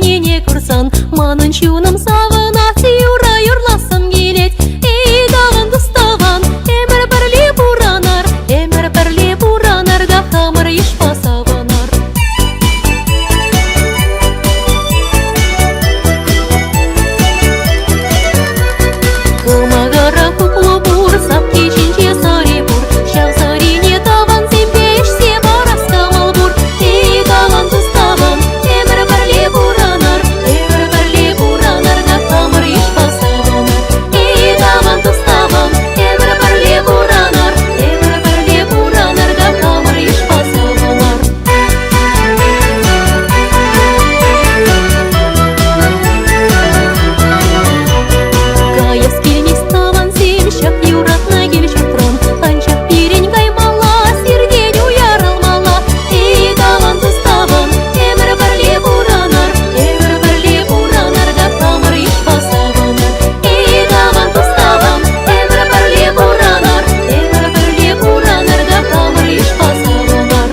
Нене курсан, манын чуным савына тиюра юрласым келет. Эй, даван дуставан, эмір бірле буранар, да хамыр ешпа саванар. Кымагара куклу бур, сапки чинче сари бур, шав сарине таван земпеш се барастамал бур. Эй, даван дуставан, эмір бірле буранар, да хамыр ешпа саванар. Эй, даван дуставан, эмір бірле буранар, да хамыр ешпа саванар. Каяс келмес таван сем, шап юратна кел шатрон, анчап пирень каймала, сирден уярылмала. Эй, даван дуставан, эмір бірле буранар, да хамыр ешпа саванар. Эй, даван дуставан, эмір бірле буранар, да хамыр ешпа саванар.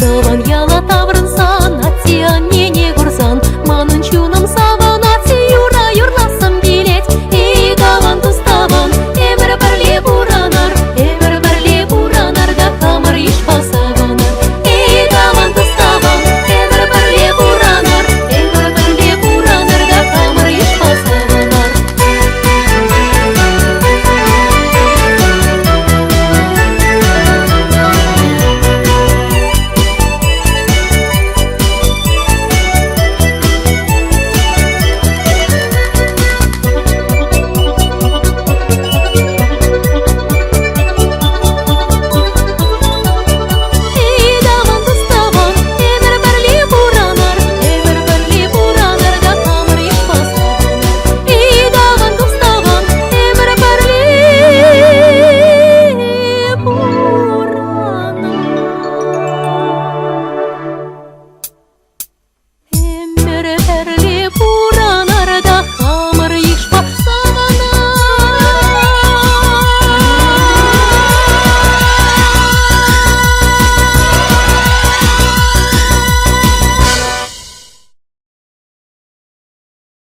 Таван яла тавр